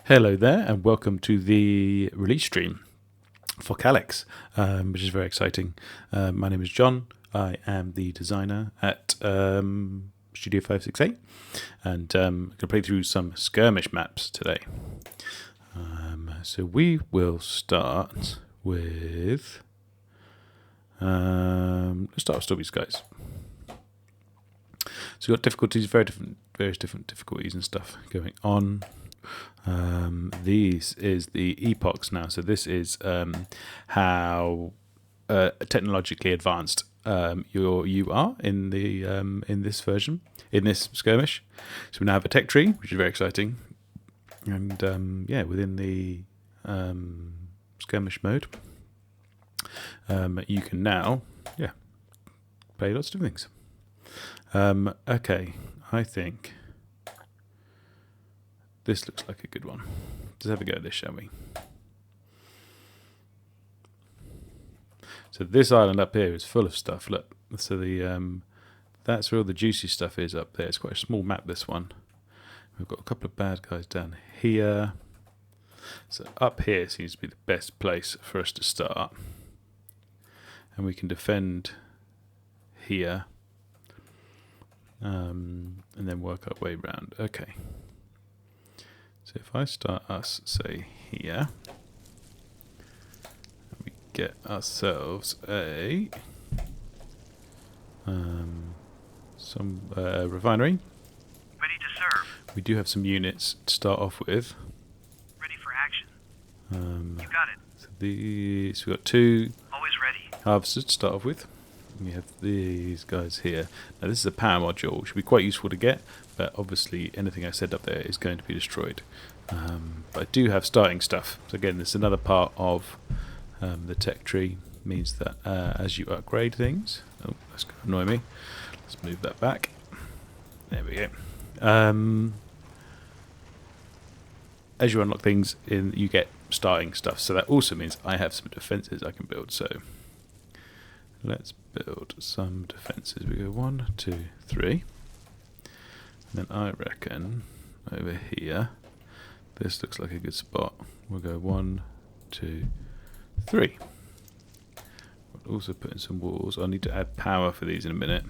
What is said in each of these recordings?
Hello there, and welcome to the release stream for Calyx, which is very exciting. My name is John. I am the designer at Studio 568, and I'm going to play through some skirmish maps today. So we will start with let's start with Stormy Skies. So we've got difficulties, various different difficulties and stuff going on. These is the epochs now. So this is how technologically advanced you are in the in this version, in this skirmish. So we now have a tech tree, which is very exciting, and yeah, within the skirmish mode, you can now play lots of things. Okay, I think this looks like a good one. Let's have a go at this, shall we? So this island up here is full of stuff. Look, so the that's where all the juicy stuff is up there. It's quite a small map, this one. We've got a couple of bad guys down here. So up here seems to be the best place for us to start. And we can defend here. And then work our way around. Okay. So if I start us, say, here, we get ourselves a some refinery. Ready to serve. We do have some units to start off with. Ready for action. You got it. So these, we've got two Always ready. harvesters to start off with. We have these guys here. Now this is a power module, which would be quite useful to get, but obviously anything I said up there is going to be destroyed. But I do have starting stuff. So again, this is another part of the tech tree. Means that as you upgrade things, oh, that's going to annoy me. Let's move that back. There we go. As you unlock things, you get starting stuff. So that also means I have some defenses I can build. So let's build some defenses. We go 1, 2, 3. And then I reckon over here, this looks like a good spot. We'll go 1, 2, 3. We'll also put in some walls. I'll need to add power for these in a minute.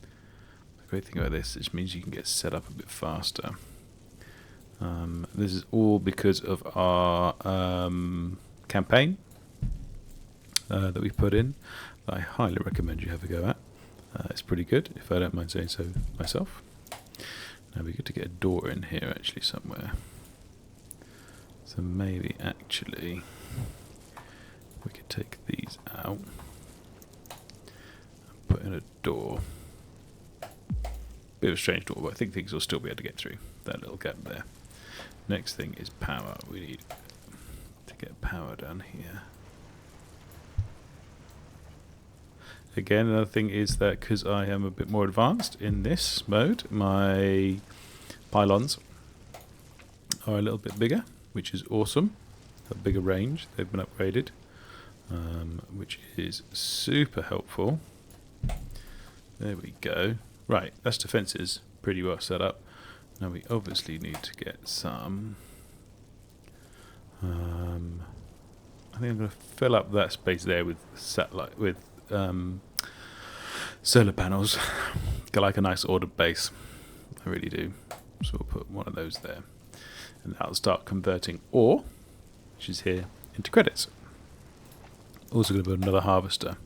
The great thing about this is it means you can get set up a bit faster. This is all because of our campaign that we put in. I highly recommend you have a go at. It's pretty good, if I don't mind saying so myself. Now we get to get a door in here actually somewhere. So maybe actually we could take these out and put in a door. Bit of a strange door, but I think things will still be able to get through that little gap there. Next thing is power. We need to get power down here. Again, another thing is that because I am a bit more advanced in this mode, my pylons are a little bit bigger, which is awesome. A bigger range, they've been upgraded, which is super helpful. There we go. Right, that's defences pretty well set up. Now we obviously need to get some. I think I'm going to fill up that space there with satellite, with solar panels. Got like a nice ordered base. I really do. So we'll put one of those there, and that'll start converting ore, which is here, into credits. Also going to build another harvester.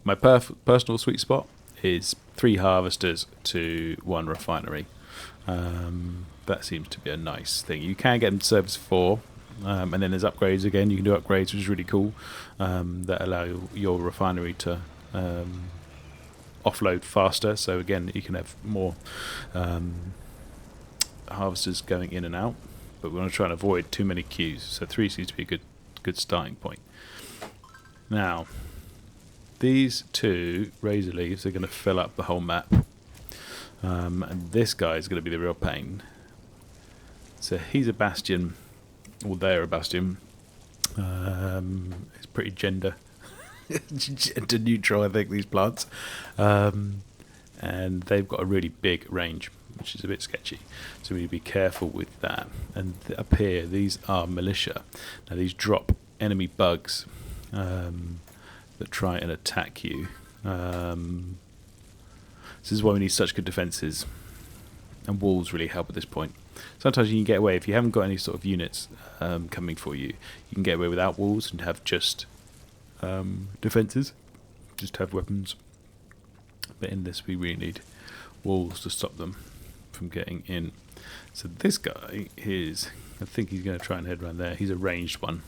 My personal sweet spot is 3 harvesters to 1 refinery. That seems to be a nice thing. You can get them to service 4, and then there's upgrades again. You can do upgrades, which is really cool, that allow your refinery to offload faster. So again, you can have more harvesters going in and out, but we want to try and avoid too many queues. So 3 seems to be a good starting point. Now, these 2 razor leaves are going to fill up the whole map, and this guy is going to be the real pain. So he's a bastion, or they're a bastion. It's pretty gender neutral, I think, these plants, and they've got a really big range. which is a bit sketchy. So we need to be careful with that. And up here, these are militia. Now these drop enemy bugs that try and attack you. This is why we need such good defences. And walls really help at this point. Sometimes you can get away, if you haven't got any sort of units coming for you, you can get away without walls and have just defences. Just have weapons. But in this we really need walls to stop them from getting in. So this guy is, I think he's going to try and head around there. He's a ranged one.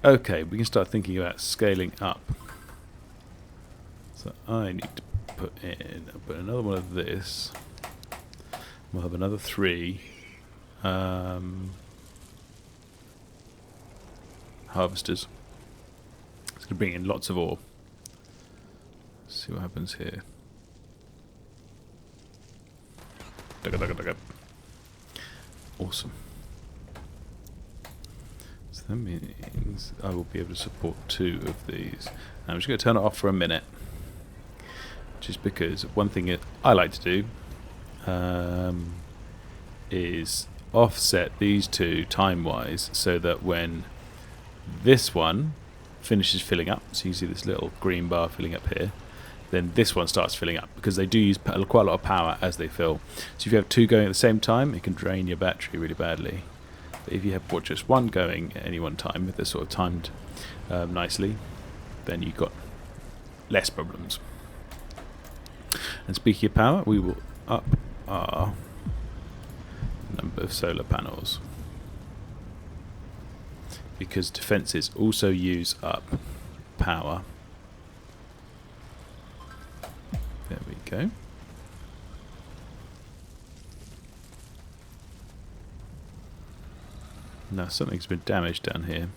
Okay, we can start thinking about scaling up. So I need to put another one of this. We'll have another 3 harvesters. It's going to bring in lots of ore. Let's see what happens here. Awesome. So that means I will be able to support 2 of these. I'm just going to turn it off for a minute. Just because one thing I like to do is offset these 2 time-wise so that when this one finishes filling up, so you see this little green bar filling up here, then this one starts filling up, because they do use quite a lot of power as they fill. So if you have 2 going at the same time, it can drain your battery really badly. But if you have just 1 going at any one time, if they're sort of timed nicely, then you've got less problems. And speaking of power, we will up our number of solar panels, because defences also use up power. There we go. Now something's been damaged down here,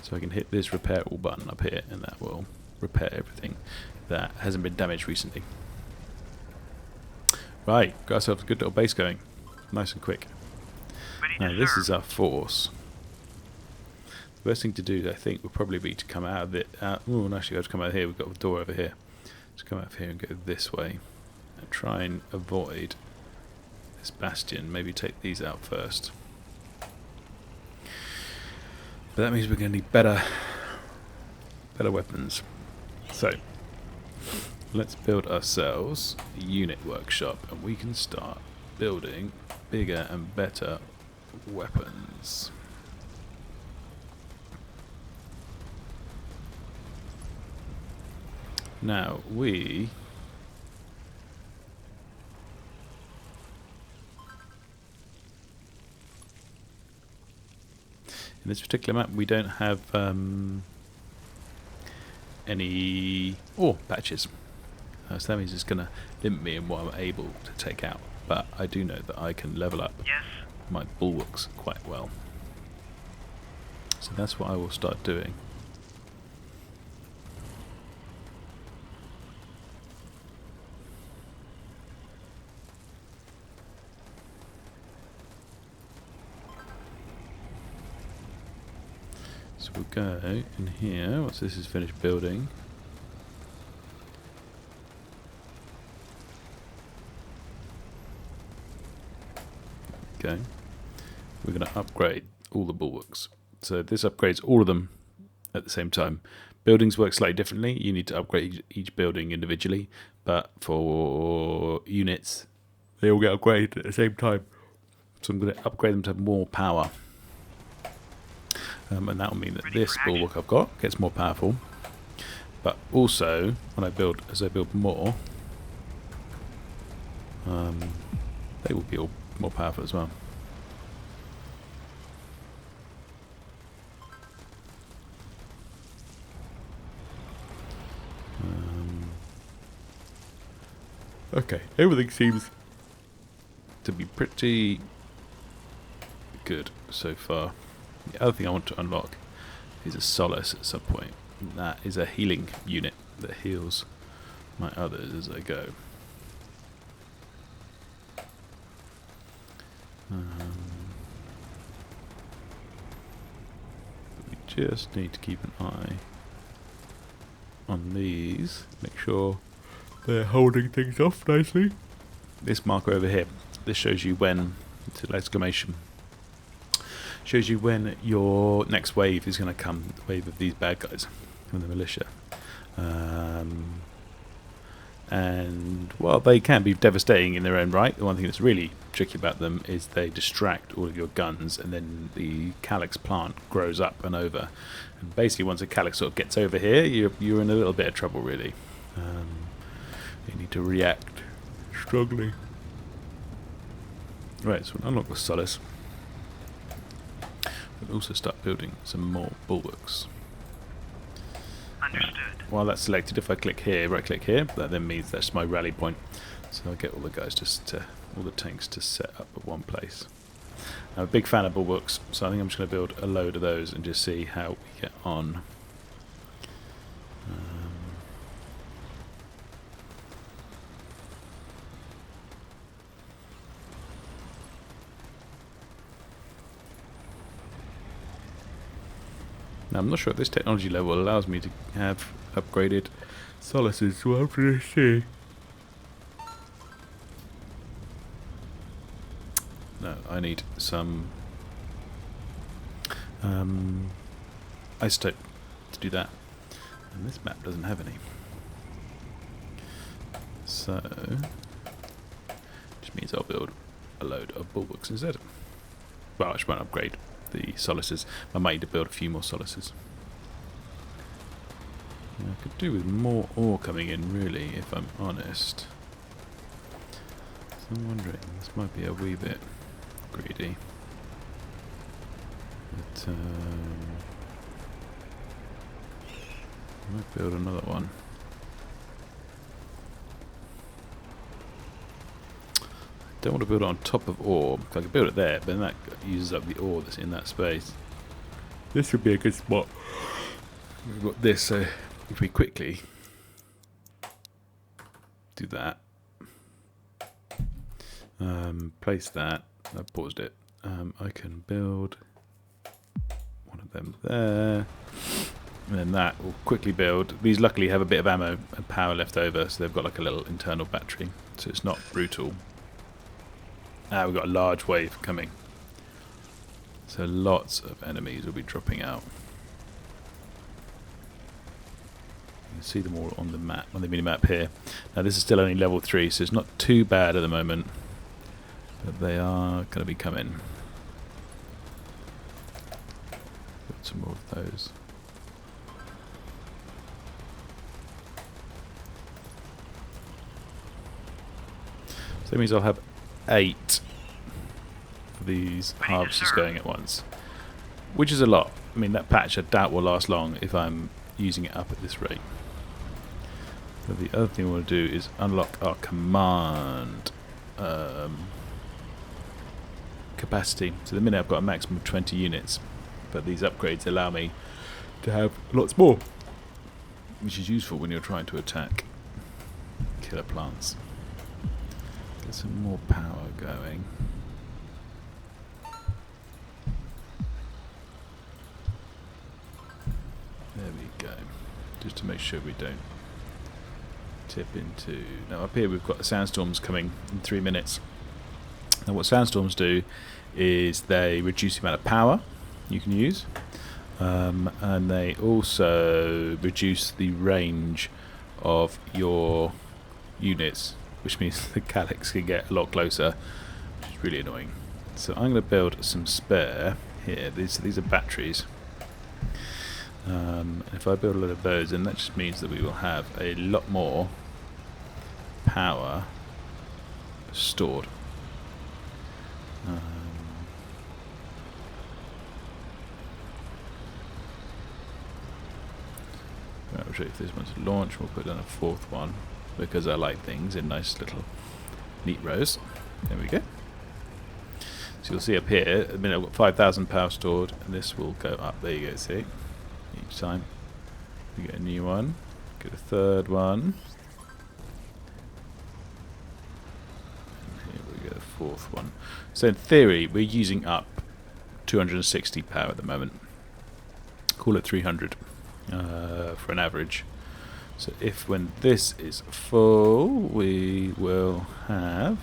so I can hit this repair all button up here, and that will repair everything that hasn't been damaged recently. Right, got ourselves a good little base going, nice and quick. Now this is our force. The best thing to do, I think, would probably be to come out of it. Oh, and actually, I have to come out of here. We've got a door over here. Let's come out of here and go this way, and try and avoid this bastion. Maybe take these out first. But that means we're going to need better weapons. So let's build ourselves a unit workshop, and we can start building bigger and better weapons. Now in this particular map we don't have any ore patches. So that means it's going to limit me in what I'm able to take out. But I do know that I can level up my bulwarks quite well. So that's what I will start doing. So we'll go in here, once this is finished building. Okay. We're going to upgrade all the bulwarks. So this upgrades all of them at the same time. Buildings work slightly differently. You need to upgrade each building individually, but for units, they all get upgraded at the same time. So I'm going to upgrade them to have more power. And that will mean that this bulwark I've got gets more powerful. But also, when as I build more, they will be all more powerful as well. Okay, everything seems to be pretty good so far. The other thing I want to unlock is a solace at some point. And that is a healing unit that heals my others as I go. We just need to keep an eye on these, make sure They're holding things off nicely. This marker over here, this shows you when, it's an exclamation, shows you when your next wave is going to come, the wave of these bad guys from the militia. And while they can be devastating in their own right, the one thing that's really tricky about them is they distract all of your guns, and then the calyx plant grows up and over. And basically, once a calyx sort of gets over here, you're in a little bit of trouble, really. You need to react strongly. Right, so we'll unlock the solace. We'll also start building some more bulwarks. Understood. While that's selected, if I click here, right click here, that then means that's my rally point. So I'll get all the guys all the tanks to set up at one place. I'm a big fan of bulwarks, so I think I'm just going to build a load of those and just see how we get on. Now, I'm not sure if this technology level allows me to have upgraded solaces, so I'm going to see. No, I need some isotope to do that, and this map doesn't have any. So, which means I'll build a load of bulwarks instead. Well, I just won't upgrade the solaces. I might need to build a few more solaces. I could do with more ore coming in, really, if I'm honest. So I'm wondering, this might be a wee bit greedy. But I might build another one. Don't want to build it on top of ore. I can build it there, but then that uses up the ore that's in that space. This would be a good spot. We've got this, so if we quickly do that, place that. I paused it. I can build one of them there, and then that will quickly build. These luckily have a bit of ammo and power left over, so they've got like a little internal battery, so it's not brutal. Now we've got a large wave coming, so lots of enemies will be dropping out. You can see them all on the map, on the mini-map here. Now this is still only level 3, so it's not too bad at the moment, but they are going to be coming. Got some more of those. So that means I'll have 8 of these harvesters going at once, which is a lot. I mean, that patch I doubt will last long if I'm using it up at this rate. But the other thing we want to do is unlock our command capacity. So the minute I've got a maximum of 20 units, but these upgrades allow me to have lots more, which is useful when you're trying to attack killer plants. Get some more power going. There we go. Just to make sure we don't tip into... Now up here we've got the sandstorms coming in 3 minutes. Now what sandstorms do is they reduce the amount of power you can use, and they also reduce the range of your units, which means the calyx can get a lot closer, which is really annoying. So I'm going to build some spare here. These are batteries. If I build a lot of those, then that just means that we will have a lot more power stored. Right, I'll show you if this one's launch. We'll put in a 4th one because I like things in nice little neat rows. There we go. So you'll see up here, at the minute I've got 5,000 power stored, and this will go up. There you go, see? Each time we get a new one, get a 3rd one, and here we get a 4th one. So in theory, we're using up 260 power at the moment. Call it 300 for an average. So if when this is full, we will have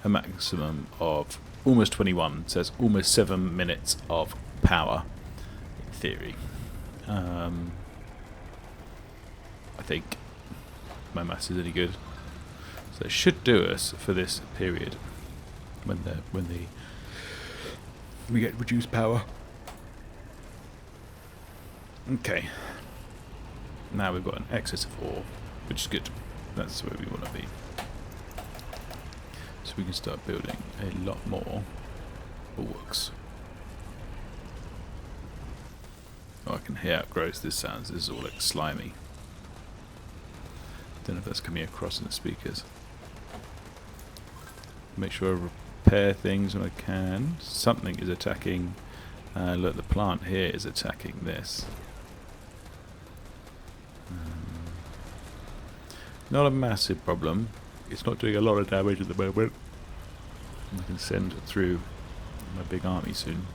a maximum of almost 21. So it's almost 7 minutes of power, in theory. I think my maths is any good. So it should do us for this period when we get reduced power. Okay. Now we've got an excess of ore, which is good. That's where we want to be. So we can start building a lot more bulwarks. Oh, I can hear how gross this sounds. This is all like slimy. Don't know if that's coming across in the speakers. Make sure I repair things when I can. Something is attacking. Look, the plant here is attacking this. Not a massive problem. It's not doing a lot of damage at the moment. I can send it through my big army soon.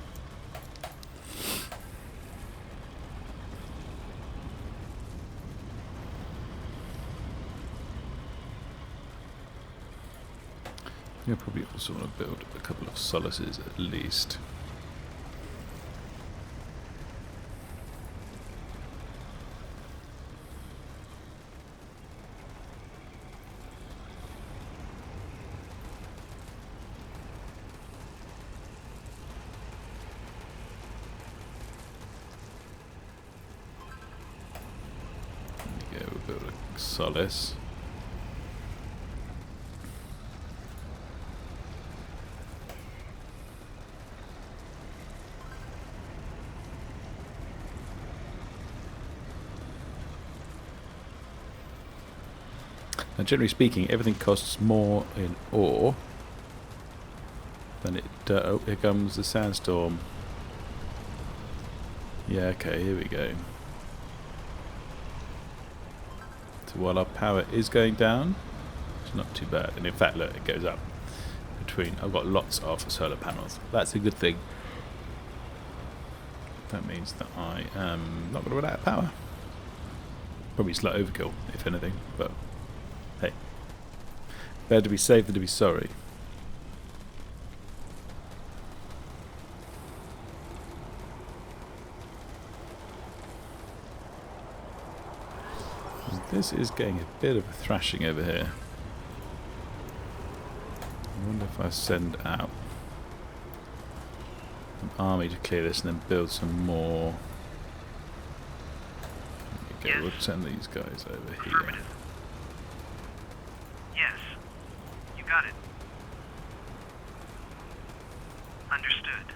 I probably also want to build a couple of solaces at least. There we go, we'll build a solace. Now, generally speaking, everything costs more in ore than it does. Oh, here comes the sandstorm. Yeah, okay, here we go. So while our power is going down, it's not too bad. And in fact, look, it goes up between. I've got lots of solar panels. That's a good thing. That means that I am not going to run out of power. Probably slight overkill, if anything, but hey, better to be safe than to be sorry. This is getting a bit of a thrashing over here. I wonder if I send out an army to clear this and then build some more. Okay, yes. We'll send these guys over here. Yes, you got it. Understood.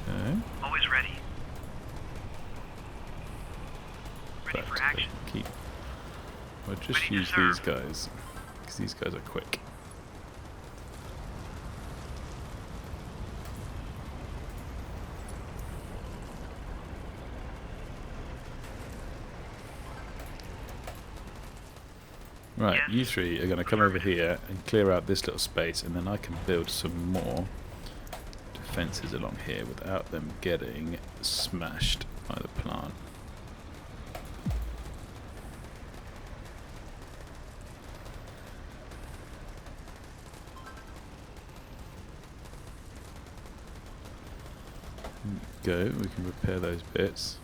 Okay. Always ready. Ready for action. Keep. I'll just use these guys, because these guys are quick. Right, yes. You three are going to come over here and clear out this little space, and then I can build some more defences along here without them getting smashed by the plant. Go, we can repair those bits.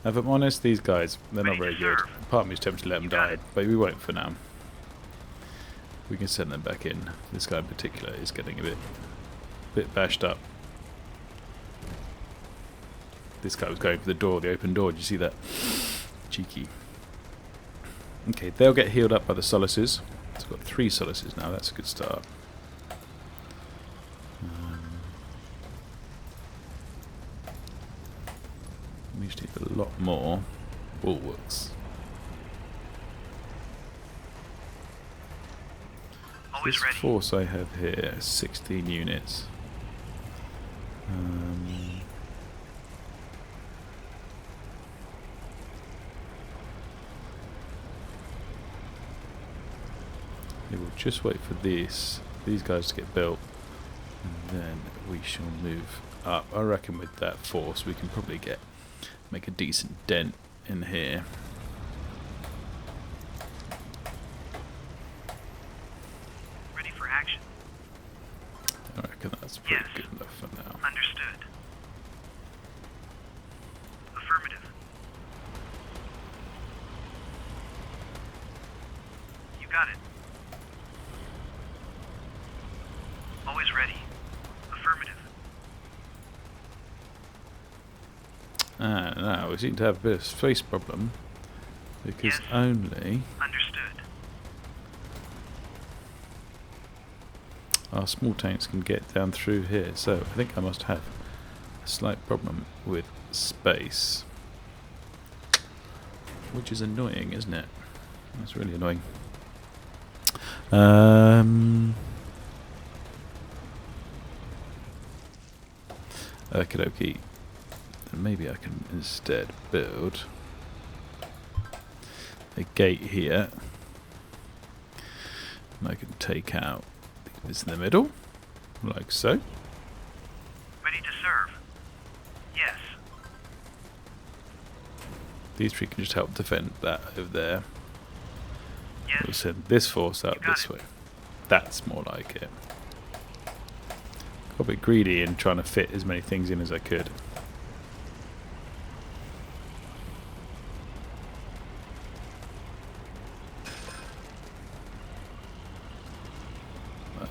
Now, if I'm honest, these guys, they're not very good. Part of me is tempted to let them die, but we won't for now. We can send them back in. This guy in particular is getting a bit bashed up. This guy was going for the door, the open door. Did you see that? Cheeky. Okay, they'll get healed up by the solaces. So we've got 3 solaces now. That's a good start. We just need a lot more bulwarks. This force I have here, 16 units. We will just wait for these guys to get built, and then we shall move up. I reckon with that force we can probably get make a decent dent in here. Ready for action. I reckon that's pretty Yes. good enough for now. Understood. Affirmative. You got it. Always ready. Affirmative. Now we seem to have a bit of space problem because Yes. only Understood. our small tanks can get down through here. So I think I must have a slight problem with space, which is annoying, isn't it? That's really annoying. Okie dokie. Then maybe I can instead build a gate here. And I can take out this in the middle, like so. Ready to serve. Yes. These three can just help defend that over there. We'll Yes. send this force out You got this it. way. That's more like it. Got a bit greedy in trying to fit as many things in as I could.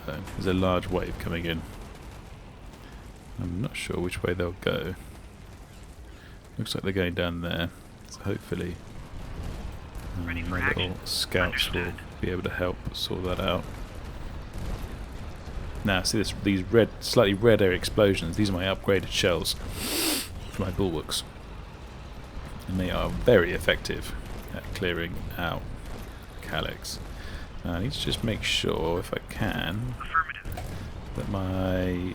There's a large wave coming in. I'm not sure which way they'll go. Looks like they're going down there. So hopefully Ready for my little action. scouts will Understood. be able to help sort that out. Now, see these red, slightly redder explosions. These are my upgraded shells for my bulwarks, and they are very effective at clearing out Calyx. I need to just make sure, if I can, Affirmative. that my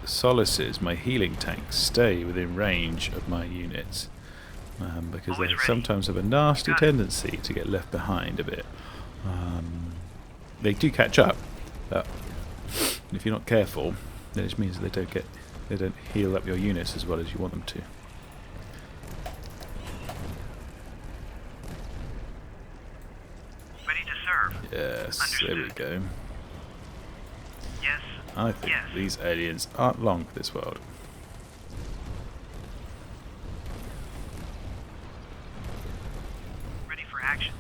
solaces, my healing tanks, stay within range of my units, because Always they ready. sometimes have a nasty Got it. tendency to get left behind a bit. They do catch up, but if you're not careful, then it just means that they don't heal up your units as well as you want them to. Ready to serve. Yes, there we Understood. go. Yes. I think Yes. these aliens aren't long for this world. Ready for action.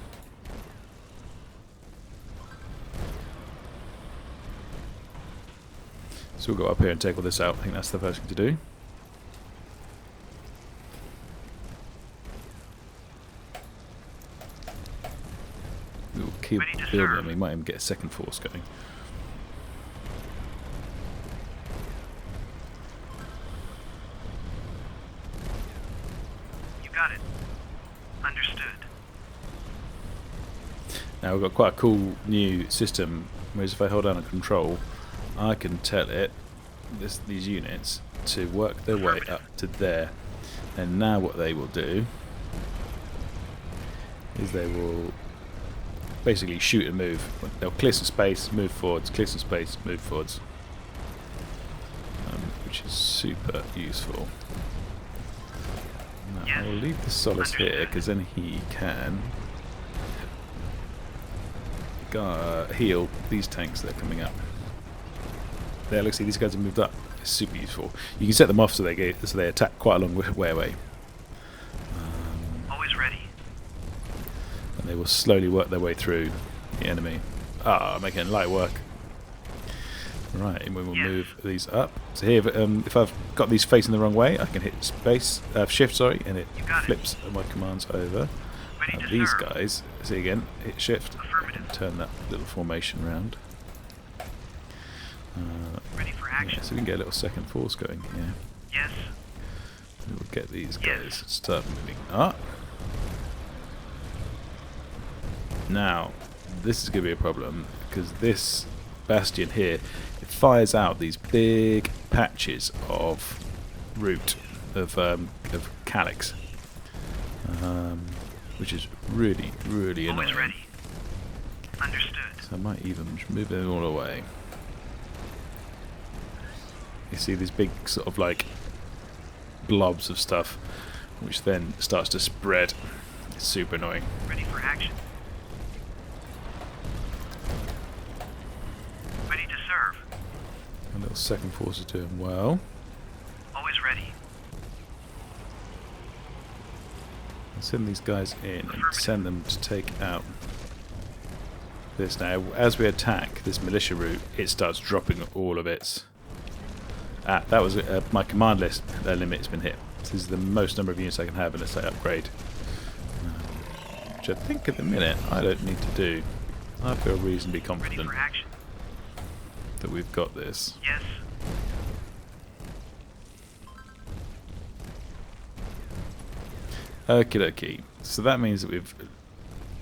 So we'll go up here and take all this out. I think that's the first thing to do. We'll keep Ready to building serve. them. We might even get a second force going. You got it. Understood. Now we've got quite a cool new system, whereas if I hold down a control, I can tell it, these units, to work their way up to there. And now what they will do is they will basically shoot and move. They'll clear some space, move forwards, clear some space, move forwards. Which is super useful. Now Yes. I'll leave the Solace here, Understood. because then he can heal these tanks that are coming up. There, look, see, these guys have moved up. It's super useful. You can set them off so they attack quite a long way away. Always ready. And they will slowly work their way through the enemy. Making light work. Right, and we will Yes. move these up. So here, if I've got these facing the wrong way, I can hit shift, and it You got it. flips my commands over. Ready to These serve. guys, see again, hit shift, I Affirmative. can turn that little formation round. Ready for Yeah, action. so we can get a little second force going here. Yes. We'll get these Yes. guys to start moving up. Now, this is going to be a problem, because this bastion here, it fires out these big patches of root, of Calyx, which is really, really Always annoying. ready. Understood. So I might even just move them all away. You see these big sort of like blobs of stuff which then starts to spread. It's super annoying. Ready for action. Ready to serve. A little second force is doing well. Always ready. I'll send these guys in and send them to take out this. Now, as we attack this militia route, it starts dropping all of its... that was my command list limit's been hit. This is the most number of units I can have unless I upgrade. Which I think at the minute I don't need to do. I feel reasonably Ready confident for action. that we've got this. Yes. Okie dokie. So that means that we've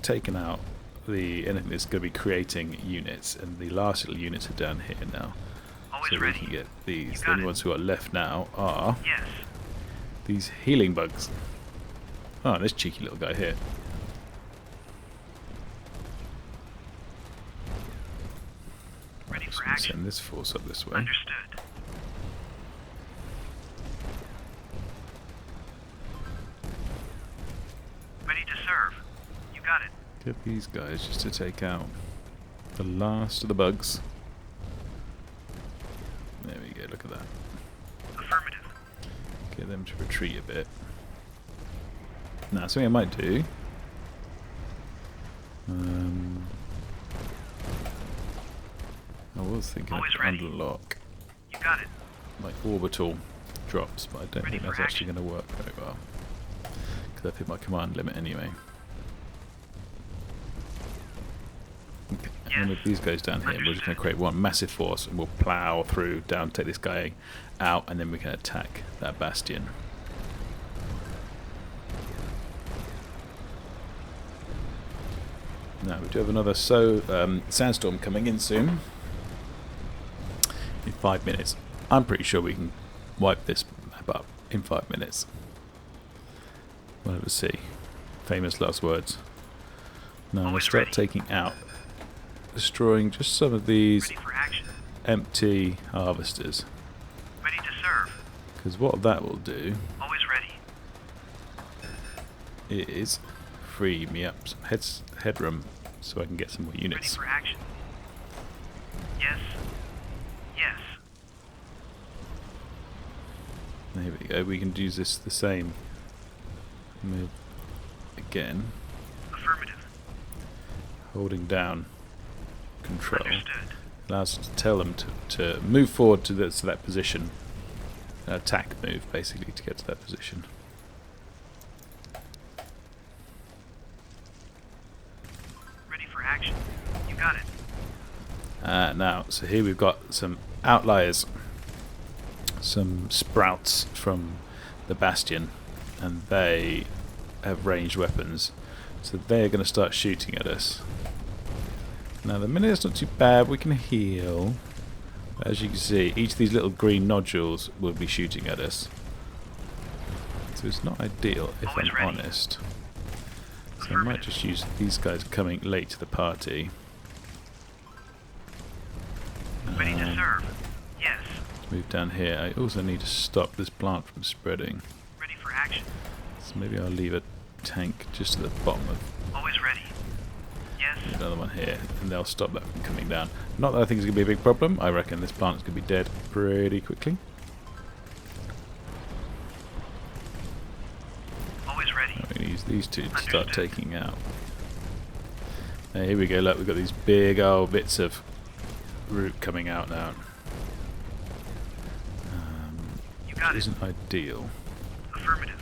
taken out the anything that's going to be creating units, and the last little units are down here now. Always So we ready. can get these. You The got only it. ones who are left now are Yes. these healing bugs. Oh, this cheeky little guy here. Ready Just for gonna action. send this force up this way. Understood. Ready to serve. You got it. Get these guys just to take out the last of the bugs. There we go, look at that. Affirmative. Get them to retreat a bit. Now, something I might do. I was thinking Always of ready. unlock You got it. like orbital drops, but I don't Ready think for that's actually going to work very well. Because I've hit my command limit anyway. Okay, and with these guys down here, we're just going to create one massive force and we'll plow through down, take this guy out, and then we can attack that bastion. Now we do have another sandstorm coming in soon. In 5 minutes. I'm pretty sure we can wipe this map up in 5 minutes. We'll have to see. Famous last words. Now I'm going to Always start ready. taking out, destroying just some of these Ready for action. empty harvesters. Ready to serve. Because what that will do Always ready. is free me up some headroom so I can get some more Ready units. for action. Yes. Yes. There we go. We can use this the same move again, Affirmative. holding down control. Understood. Allows us to tell them to move forward to that position. An attack move, basically, to get to that position. Ready for action. You got it. Now, so here we've got some outliers, some sprouts from the bastion, and they have ranged weapons, so they're going to start shooting at us. Now the minute's not too bad, we can heal. As you can see, each of these little green nodules will be shooting at us. So it's not ideal, if Always I'm ready. honest. So I might just use these guys coming late to the party. Ready to Um, serve. Yes. Move down here. I also need to stop this plant from spreading. Ready for action. So maybe I'll leave a tank just at the bottom of Always ready. Yes. another one here, and they'll stop that from coming down. Not that I think it's going to be a big problem. I reckon this plant's going to be dead pretty quickly. Always ready. I'm going to use these two to start Understood. taking out. Now, here we go. Look, we've got these big old bits of root coming out now. You got Which it. isn't ideal. Affirmative.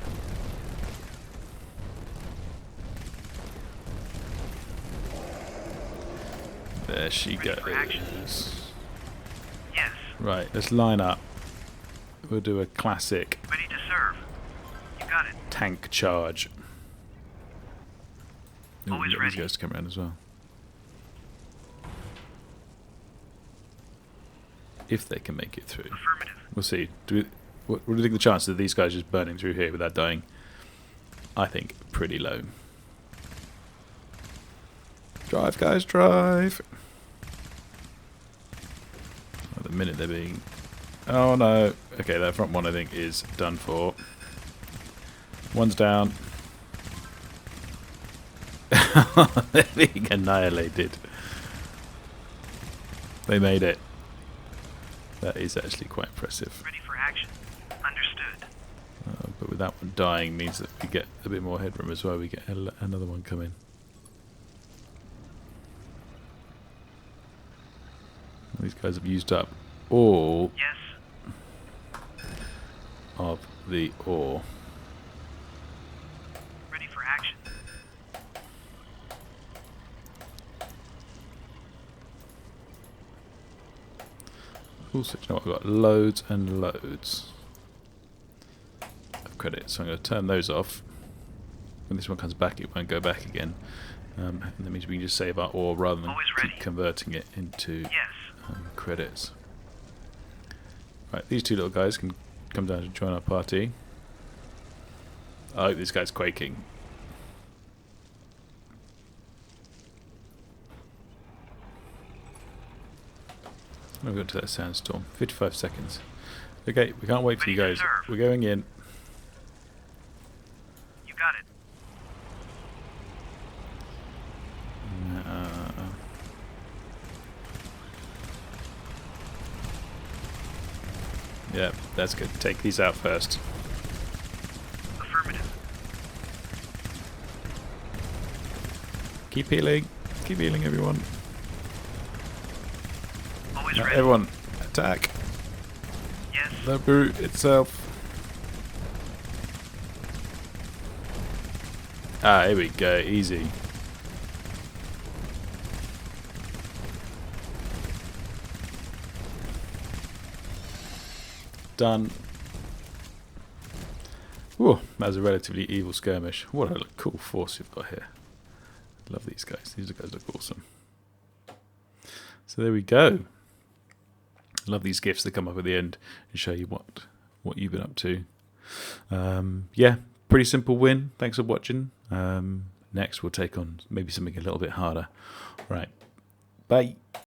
There she Ready for action. goes. Yes. Right, let's line up. We'll do a classic Ready to serve. You got it. tank charge. Ooh, Always we've got these ready. guys to come around as well. If they can make it through. Affirmative. We'll see. What do you think the chances of these guys just burning through here without dying? I think pretty low. Drive, guys, drive! At the minute they're being... Oh no. Okay, that front one I think is done for. One's down. They're being annihilated. They made it. That is actually quite impressive. Ready for action. Understood. But with that one dying means that we get a bit more headroom as well. We get another one coming. These guys have used up all Yes. of the ore. Ready for action. Also, you know what? We've got loads and loads of credits, so I'm going to turn those off. When this one comes back, it won't go back again. And that means we can just save our ore rather than Always keep ready. converting it into Yes. credits. Right, these two little guys can come down to join our party. I hope this guy's quaking. We've got to that sandstorm. 55 seconds. Okay, we can't wait for you Ready to guys. serve. We're going in. You got it. Yeah, that's good. Take these out first. Affirmative. Keep healing. Keep healing, everyone. Always Now, ready. everyone, attack Yes. the brute itself. Ah, here we go. Easy. Done. Whoa, that was a relatively evil skirmish. What a cool force you've got here. Love these guys. These guys look awesome. So there we go. Love these gifts that come up at the end and show you what you've been up to. Yeah, pretty simple win. Thanks for watching. Next we'll take on maybe something a little bit harder. Right. Bye.